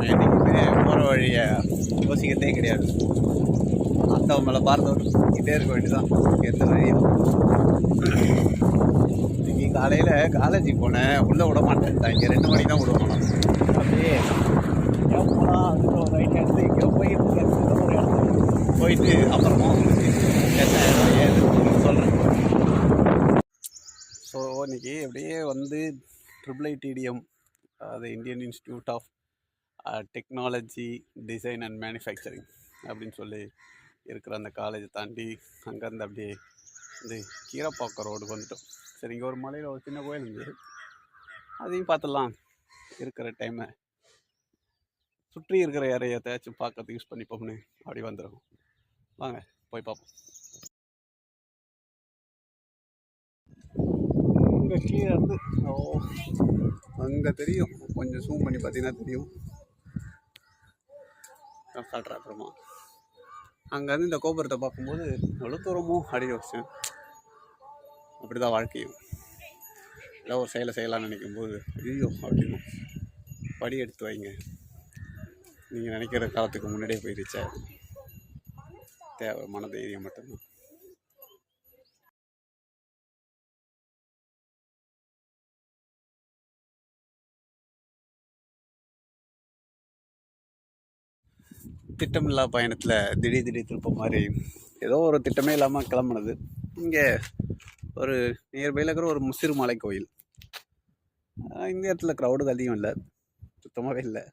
என்றைக்குமே போகிற வழியை யோசிக்கிறதே கிடையாது. அந்த மேலே பார்த்தோட்டே இருக்க வேண்டியதான். எந்த வழியும் இன்னைக்கு காலையில் காலேஜுக்கு போனேன். உள்ளே விட மாட்டேன். இங்கே 2 மணிக்கு தான் விடுவாங்க. அப்படியே எங்கேயோ போனால் அதுக்கு ஒரு ரைட் எடுத்து எங்கேயோ போயிட்டு ஒரு இடத்துக்கு போயிட்டு அப்புறமா என்ன ஏதுன்னு சொல்கிறேன். ஸோ இன்னைக்கு அப்படியே வந்து IIITDM, அது Indian institute of technology design and manufacturing அப்படின்னு சொல்லி இருக்கிற அந்த காலேஜை தாண்டி அங்கேருந்து அப்படியே இந்த கீரப்பாக்கம் ரோடுக்கு வந்துட்டோம். சரி, இங்கே ஒரு மலையில் ஒரு சின்ன கோயில் இருந்துச்சு, அதையும் பார்த்துடலாம். இருக்கிற டைமை சுற்றி இருக்கிற ஏரியாத்தையாச்சும் பார்க்கறதுக்கு யூஸ் பண்ணிப்போம்னு அப்படி வந்துடும். வாங்க போய் பார்ப்போம். இங்கே கீழே இருந்து அங்கே தெரியும், கொஞ்சம் ஜூம் பண்ணி பார்த்தீங்கன்னா தெரியும். காட்டுறேன் அப்புறமா. அங்கேருந்து இந்த கோபுரத்தை பார்க்கும்போது எவ்வளோ தூரமோ அடி வச்சு. அப்படி தான் வாழ்க்கையும். ஏதோ ஒரு செயலை செய்யலாம்னு நினைக்கும்போது ஐயோ அப்படின்னு படி எடுத்து வைங்க. நீங்கள் நினைக்கிற காலத்துக்கு முன்னாடியே போயிருச்சா. தேவை மன தைரியம் மட்டும்தான். திட்டமில்லா பயணத்தில் திடீர் திருப்பம் மாதிரி ஏதோ ஒரு திட்டமே இல்லாமல் கிளம்புனது. இங்கே ஒரு நியர்பையில் இருக்கிற ஒரு முசிறு மலை கோயில். இந்த இடத்துல க்ரௌடு அதிகம் இல்லை, சுத்தமாகவே இல்லை.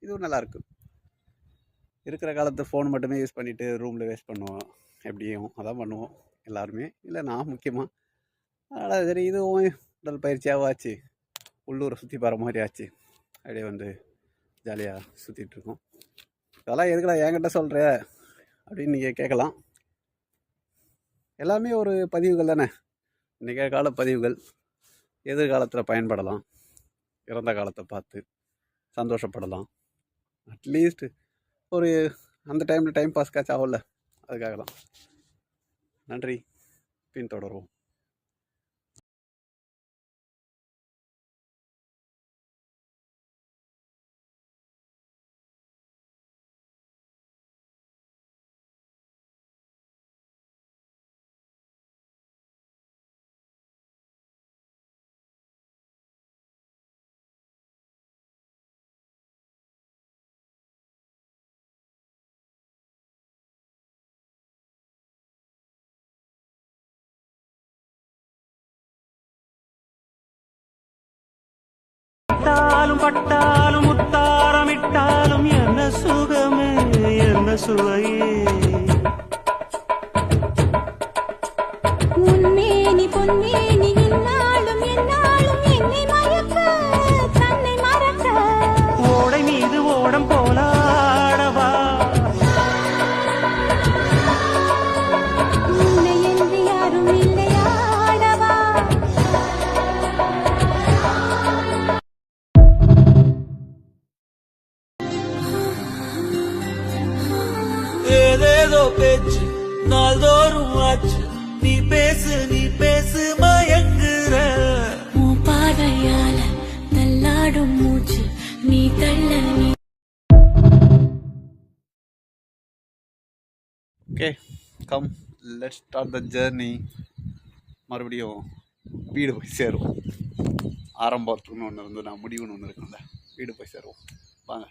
இதுவும் நல்லாயிருக்கு. இருக்கிற காலத்து ஃபோன் மட்டுமே யூஸ் பண்ணிவிட்டு ரூமில் வேஸ்ட் பண்ணுவோம். எப்படியும் அதான் பண்ணுவோம் எல்லாருமே, இல்லை நான் முக்கியமாக. அதனால் சரி, இதுவும் உடல் பயிற்சியாகவும் ஆச்சு, உள்ளூரை சுற்றி போகிற மாதிரி ஆச்சு. அப்படியே வந்து ஜாலியாக சுற்றிட்டுருக்கோம். இதெல்லாம் எதுக்குடா என்கிட்ட சொல்கிற அப்படின்னு நீங்கள் கேட்கலாம். எல்லாமே ஒரு பதிவுகள் தானே. நிகழ்கால பதிவுகள் எதிர்காலத்தில் பயன்படலாம். இறந்த காலத்தை பார்த்து சந்தோஷப்படலாம். அட்லீஸ்ட் ஒரு அந்த டைமில் டைம் பாஸ் காட்சி ஆகல, அதுக்காக தான். நன்றி, பின்தொடருவோம். பட்டாலும் முத்தாரமிட்டாலும் என்ன சுகமே, என்ன சுவையே. உன்மேனி பொன்மேனி என்னாலும் என்னாலும் என்னை மயக்க தன்னை மறக்க. ஓடை மீது ஓடம் போலாடவா, உன்னை என்று யாரும் இல்லையாடவா. ஏதேதோ பேச்சு நாள்தோறும் ஆச்சு. நீ பேசு மயங்குற. உன் பார்வையால தள்ளாடும் மூச்சு நீ தள்ள நீ. Okay, come let's start the journey. மறுபடியும் வீடு போய் சேருவோம். ஆரம்பத்துன்னு ஒன்று இருந்து நான் முடிவுன்னு ஒன்று இருக்குல்ல, வீடு போய் சேருவோம். வாங்க.